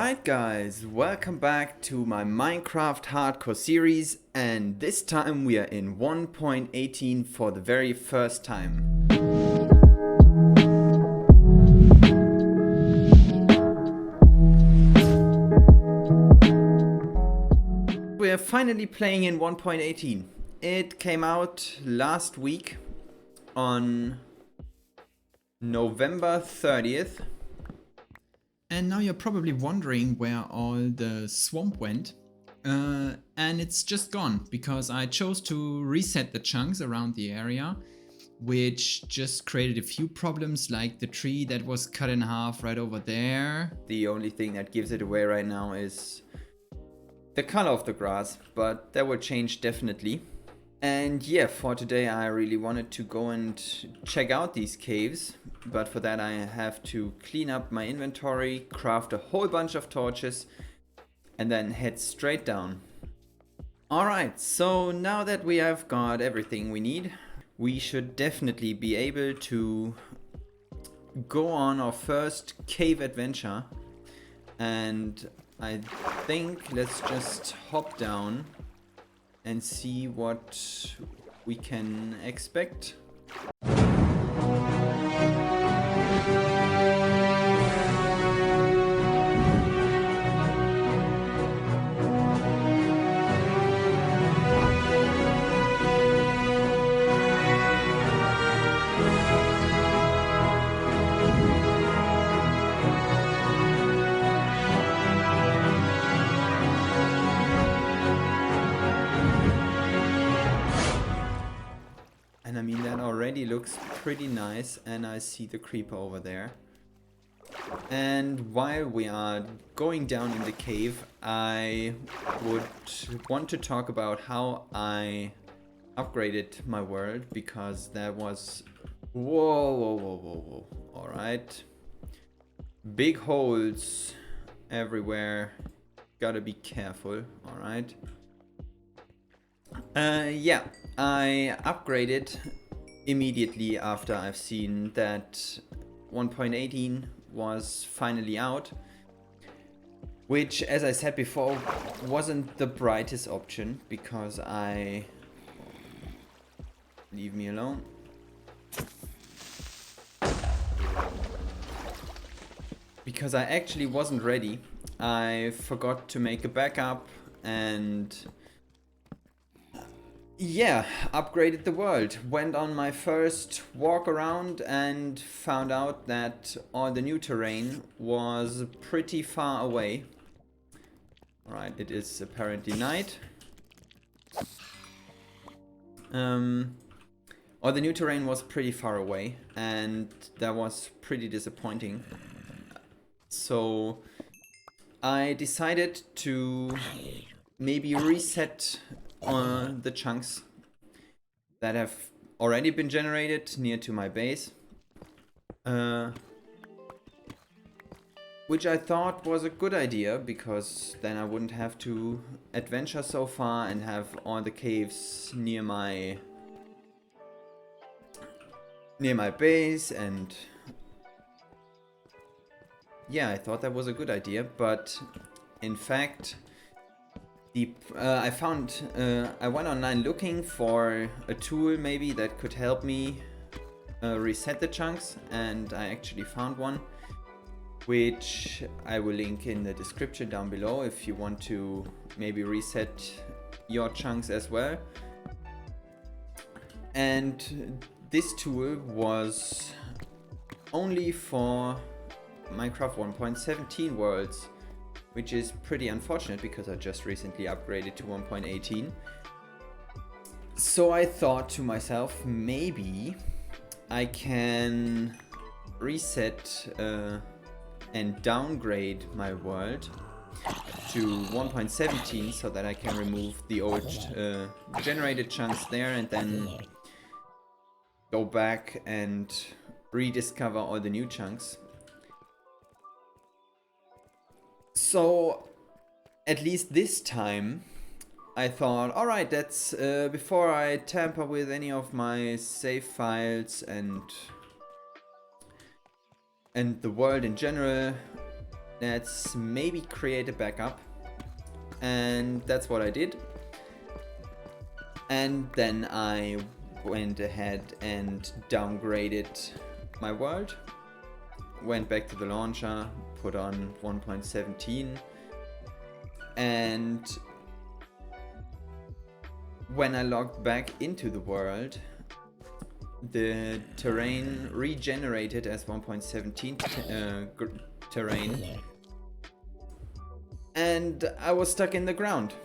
Alright guys, welcome back to my Minecraft Hardcore series, and this time we are in 1.18 for the very first time. We are finally playing in 1.18. It came out last week on November 30th. And now you're probably wondering where all the swamp went. And it's just gone because I chose to reset the chunks around the area, which just created a few problems, like the tree that was cut in half right over there. The only thing that gives it away right now is the color of the grass, but that will change definitely. And yeah, for today I really wanted to go and check out these caves, but for that I have to clean up my inventory, craft a whole bunch of torches, and then head straight down. Alright, so now that we have got everything we need, we should definitely be able to go on our first cave adventure. And I think let's just hop down and see what we can expect. And I mean, that already looks pretty nice, and I see the creeper over there. And while we are going down in the cave, I would want to talk about how I upgraded my world, because there was... Whoa. Alright. Big holes everywhere. Gotta be careful, alright. Yeah, I upgraded immediately after I've seen that 1.18 was finally out, which, as I said before, wasn't the brightest option because I... Leave me alone. Because I actually wasn't ready. I forgot to make a backup and... yeah, upgraded the world. Went on my first walk around and found out that all the new terrain was pretty far away. Alright, it is apparently night. All the new terrain was pretty far away, and that was pretty disappointing. So I decided to maybe reset the chunks that have already been generated near to my base, which I thought was a good idea, because then I wouldn't have to adventure so far and have all the caves near my base. And yeah, I thought that was a good idea, but in fact I went online looking for a tool maybe that could help me reset the chunks, and I actually found one, which I will link in the description down below if you want to maybe reset your chunks as well. And this tool was only for Minecraft 1.17 worlds, which is pretty unfortunate because I just recently upgraded to 1.18. So I thought to myself, maybe I can reset and downgrade my world to 1.17 so that I can remove the old generated chunks there, and then go back and rediscover all the new chunks. So, at least this time, I thought, alright, that's before I tamper with any of my save files and the world in general, let's maybe create a backup. And that's what I did. And then I went ahead and downgraded my world. Went back to the launcher, put on 1.17, and when I logged back into the world, the terrain regenerated as 1.17 terrain, and I was stuck in the ground.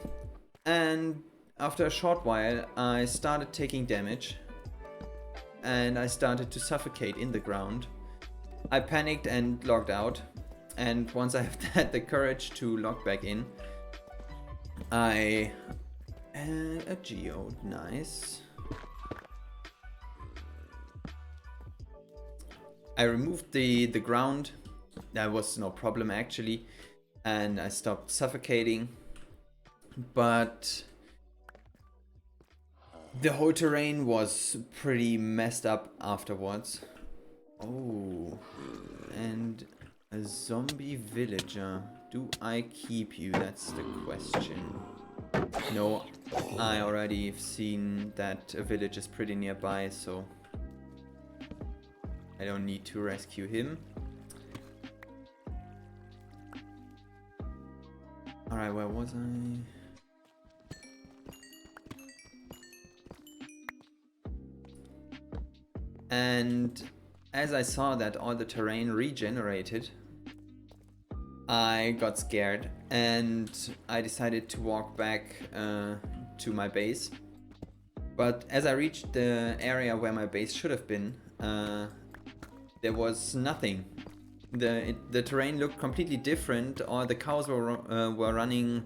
And after a short while, I started taking damage, and I started to suffocate in the ground. I panicked and logged out, and once I had the courage to log back in, I had a geode, nice. I removed the ground, that was no problem actually, and I stopped suffocating, but the whole terrain was pretty messed up afterwards. Oh, and a zombie villager. Do I keep you? That's the question. No, I already have seen that a village is pretty nearby, so I don't need to rescue him. Alright, where was I? And as I saw that all the terrain regenerated, I got scared and I decided to walk back to my base. But as I reached the area where my base should have been, there was nothing. The terrain looked completely different. All the cows were running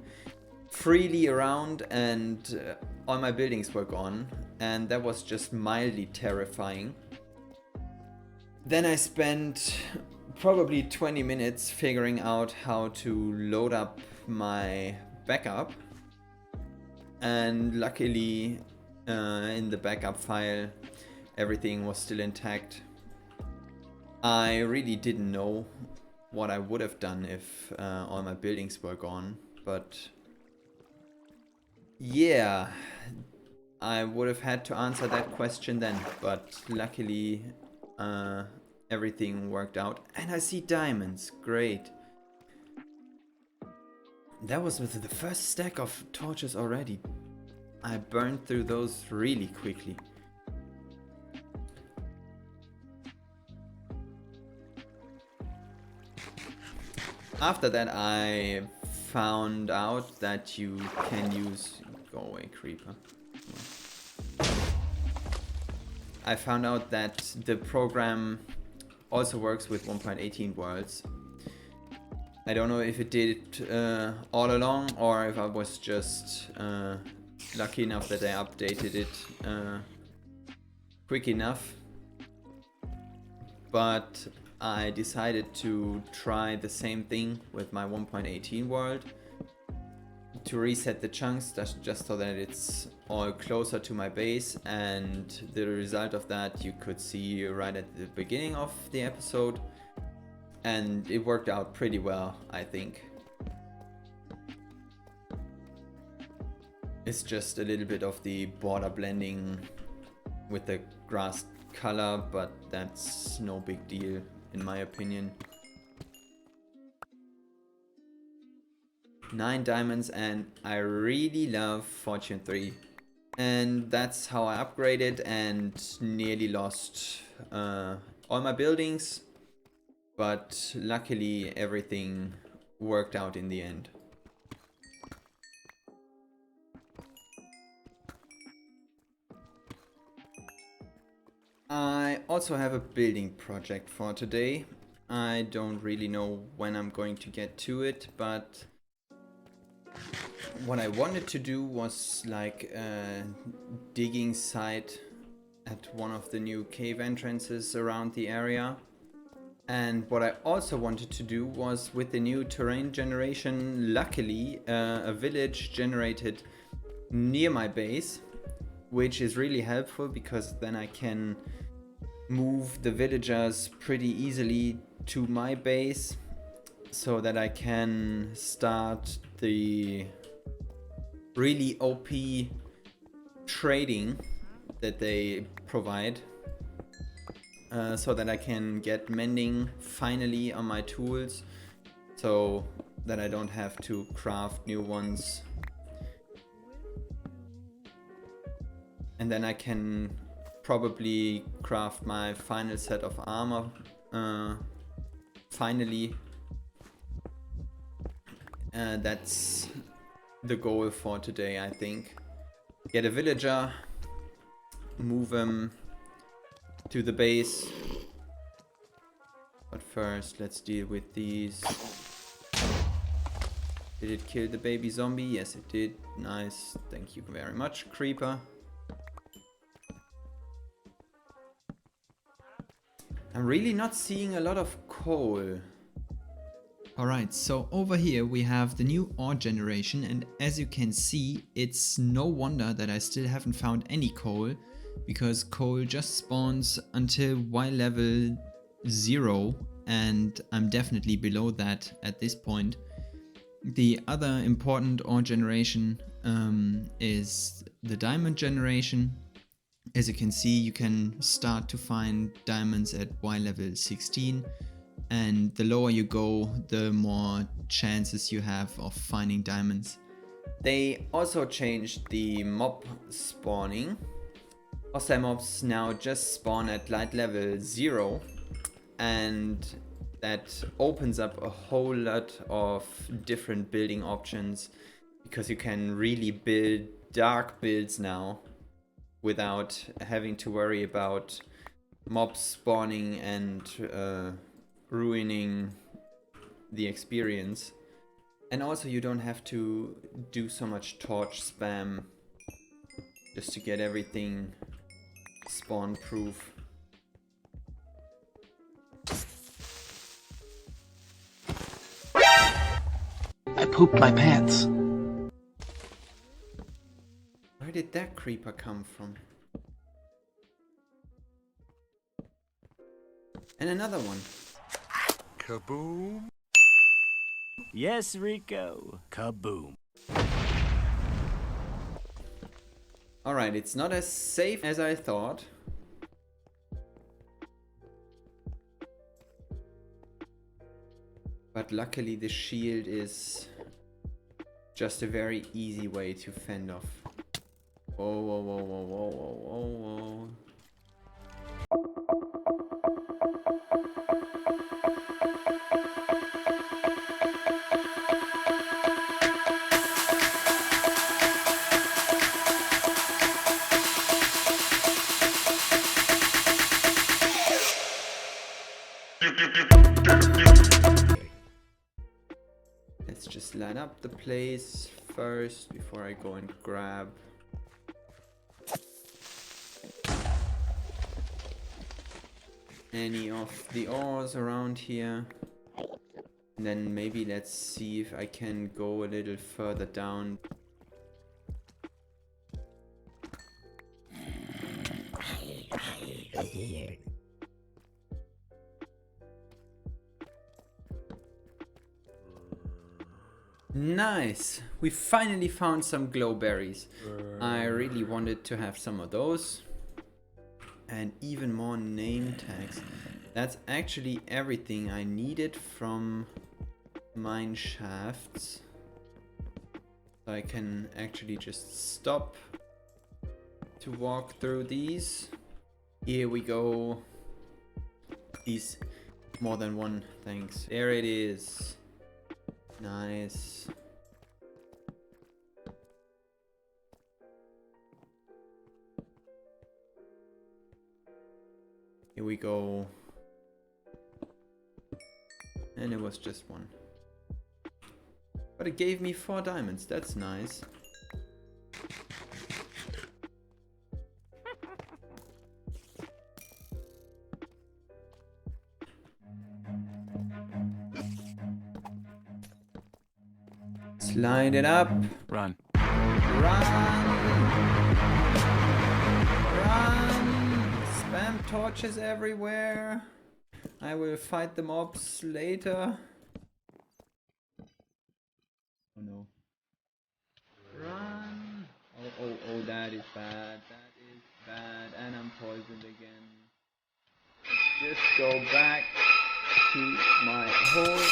freely around, and all my buildings were gone, and that was just mildly terrifying. Then I spent probably 20 minutes figuring out how to load up my backup, and luckily in the backup file everything was still intact. I really didn't know what I would have done if all my buildings were gone, but yeah, I would have had to answer that question then, but luckily everything worked out. And I see diamonds, great. That was with the first stack of torches already. I burned through those really quickly. After that I found out that you can use... Go away, creeper. I found out that the program also works with 1.18 worlds. I don't know if it did it all along, or if I was just lucky enough that I updated it quick enough. But I decided to try the same thing with my 1.18 world, to reset the chunks just so that it's all closer to my base, and the result of that you could see right at the beginning of the episode, and it worked out pretty well, I think. It's just a little bit of the border blending with the grass color, but that's no big deal in my opinion. 9 diamonds, and I really love Fortune 3. And that's how I upgraded and nearly lost all my buildings. But luckily everything worked out in the end. I also have a building project for today. I don't really know when I'm going to get to it, but what I wanted to do was like a digging site at one of the new cave entrances around the area. And what I also wanted to do was, with the new terrain generation, luckily a village generated near my base, which is really helpful because then I can move the villagers pretty easily to my base so that I can start the really OP trading that they provide, so that I can get mending finally on my tools, so that I don't have to craft new ones. And then I can probably craft my final set of armor finally. That's the goal for today, I think. Get a villager, move him to the base. But first, let's deal with these. Did it kill the baby zombie? Yes, it did. Nice. Thank you very much, creeper. I'm really not seeing a lot of coal. Alright, so over here we have the new ore generation, and as you can see, it's no wonder that I still haven't found any coal, because coal just spawns until Y level 0, and I'm definitely below that at this point. The other important ore generation is the diamond generation. As you can see, you can start to find diamonds at Y level 16, and the lower you go, the more chances you have of finding diamonds. They also changed the mob spawning. Hostile mobs now just spawn at light level 0, and that opens up a whole lot of different building options, because you can really build dark builds now without having to worry about mobs spawning and ruining the experience. And also you don't have to do so much torch spam just to get everything spawn proof. I pooped my pants. Where did that creeper come from? And another one. Kaboom! Yes, Rico. Kaboom. Alright, it's not as safe as I thought. But luckily the shield is just a very easy way to fend off. Whoa, whoa, whoa, whoa, whoa, whoa, whoa, whoa. Let's just line up the place first before I go and grab any of the ores around here. And then maybe let's see if I can go a little further down. Nice! We finally found some glowberries. I really wanted to have some of those. And even more name tags. That's actually everything I needed from mine shafts. So I can actually just stop to walk through these. Here we go. These more than one, thanks. There it is. Nice. Here we go. And it was just one. But it gave me 4 diamonds, that's nice. Slide it up. Run. Run! Run! Spam torches everywhere. I will fight the mobs later. That is bad. That is bad. And I'm poisoned again. Let's just go back to my hole.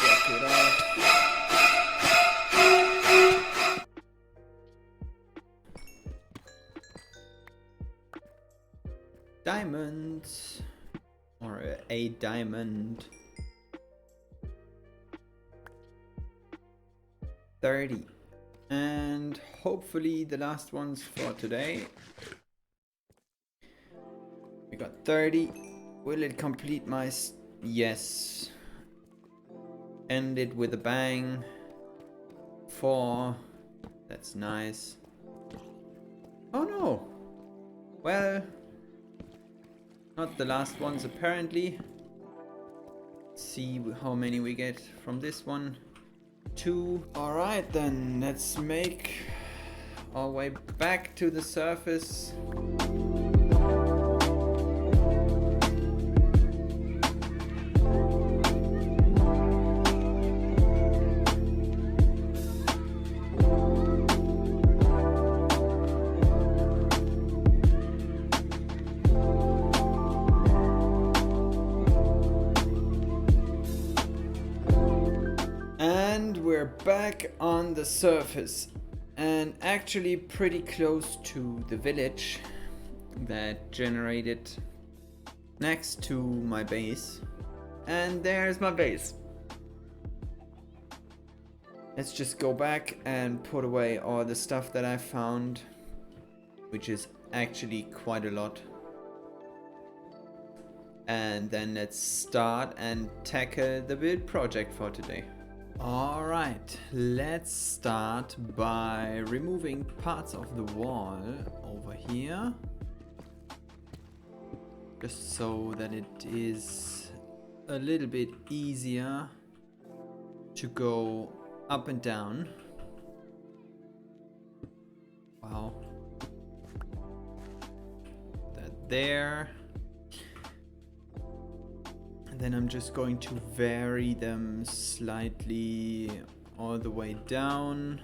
Block it off. Diamonds. Or a diamond. 30. And hopefully the last ones for today. We got 30. Will it complete my... Yes. End it with a bang. 4. That's nice. Oh no. Well, not the last ones apparently. Let's see how many we get from this one. 2. Alright then, let's make our way back to the surface. And we're back on the surface and actually pretty close to the village that generated next to my base. And there's my base. Let's just go back and put away all the stuff that I found, which is actually quite a lot. And then let's start and tackle the build project for today. Alright, let's start by removing parts of the wall over here. Just so that it is a little bit easier to go up and down. Wow. That there. And then I'm just going to vary them slightly all the way down.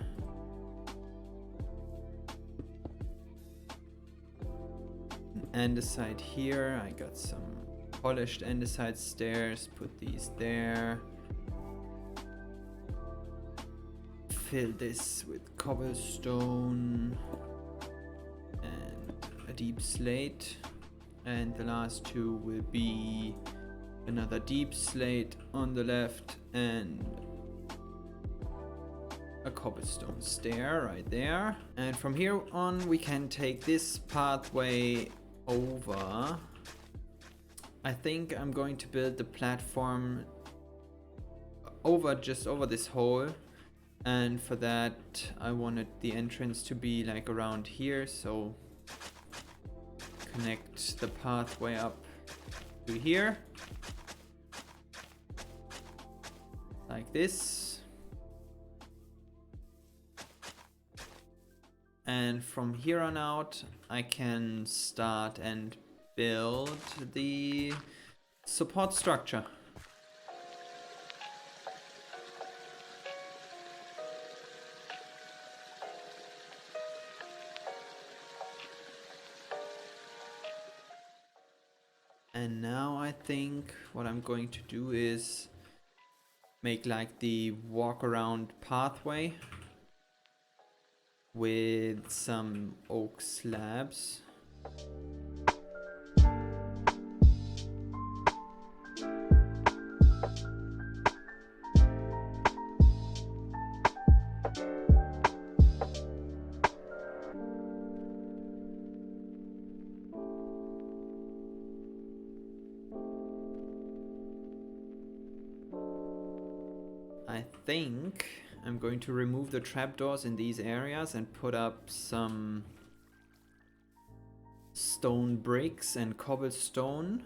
An andesite here. I got some polished andesite stairs. Put these there. Fill this with cobblestone and a deep slate. And the last two will be another deep slate on the left and a cobblestone stair right there. And from here on we can take this pathway over. I think I'm going to build the platform just over this hole, and for that I wanted the entrance to be like around here, so connect the pathway up to here like this, and from here on out I can start and build the support structure. And now I think what I'm going to do is make like the walk around pathway with some oak slabs. I think I'm going to remove the trapdoors in these areas and put up some stone bricks and cobblestone.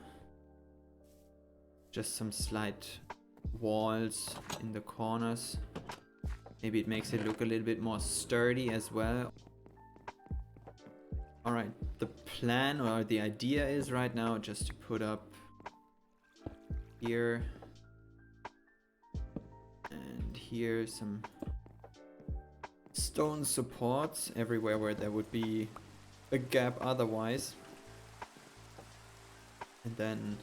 Just some slight walls in the corners. Maybe it makes it look a little bit more sturdy as well. Alright, the plan or the idea is right now just to put up here and here some stone supports everywhere where there would be a gap otherwise. And then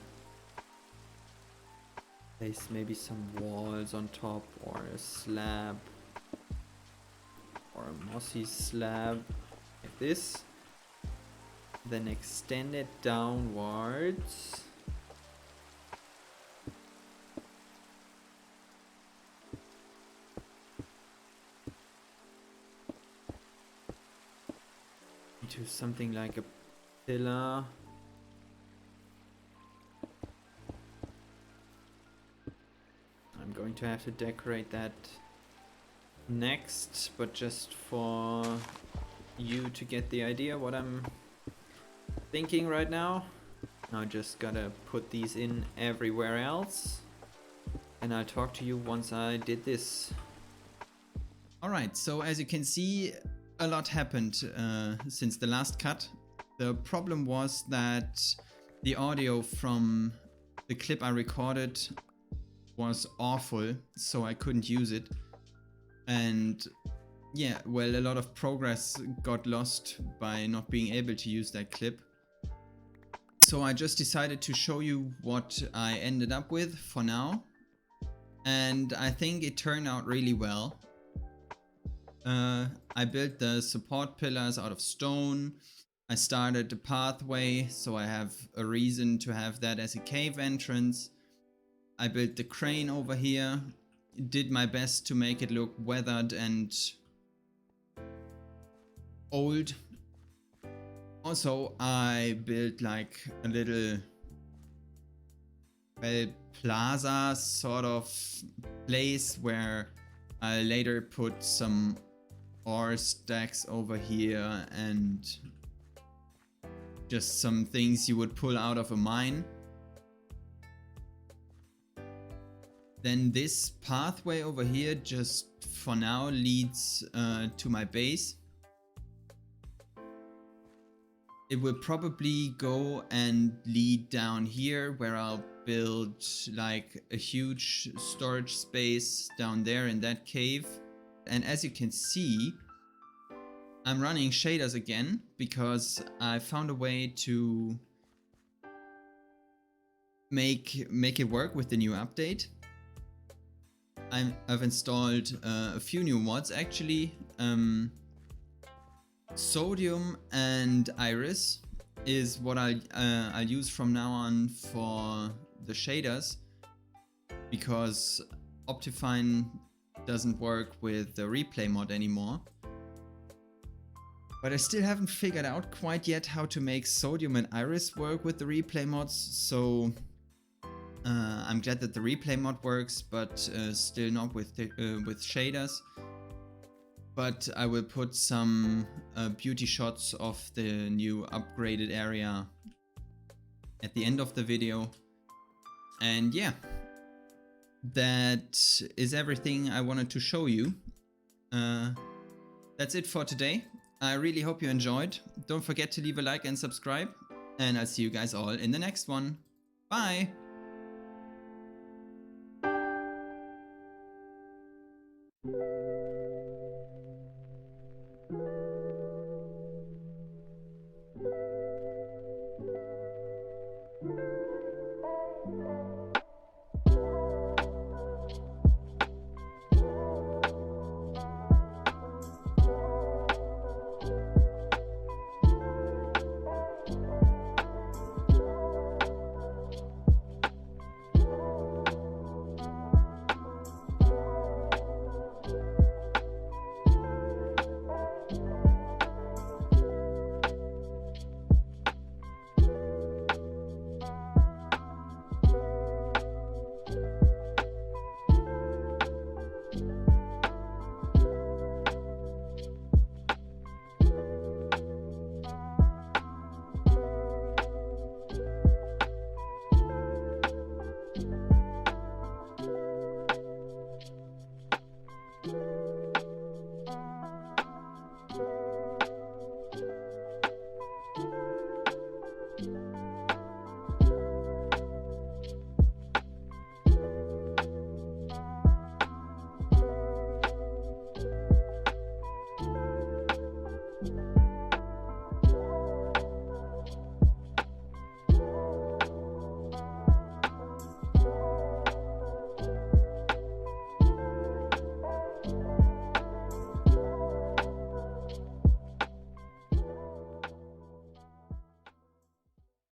place maybe some walls on top, or a slab, or a mossy slab like this. Then extend it downwards. Into something like a pillar. I'm going to have to decorate that next, but just for you to get the idea what I'm thinking right now. Now I just gotta put these in everywhere else, and I'll talk to you once I did this. Alright, so as you can see, a lot happened since the last cut. The problem was that the audio from the clip I recorded was awful, so I couldn't use it. And yeah, well, a lot of progress got lost by not being able to use that clip. So I just decided to show you what I ended up with for now. And I think it turned out really well. I built the support pillars out of stone. I started the pathway, so I have a reason to have that as a cave entrance. I built the crane over here. Did my best to make it look weathered and old. Also, I built like a little, well, plaza sort of place where I later put some ore stacks over here and just some things you would pull out of a mine. Then this pathway over here just for now leads to my base. It will probably go and lead down here where I'll build like a huge storage space down there in that cave. And as you can see, I'm running shaders again because I found a way to make it work with the new update. I've installed a few new mods actually. Sodium and Iris is what I'll use from now on for the shaders, because Optifine doesn't work with the replay mod anymore. But I still haven't figured out quite yet how to make Sodium and Iris work with the replay mods, so I'm glad that the replay mod works, but still not with shaders. But I will put some beauty shots of the new upgraded area at the end of the video. And yeah, that is everything I wanted to show you. That's it for today. I really hope you enjoyed. Don't forget to leave a like and subscribe, and I'll see you guys all in the next one. Bye!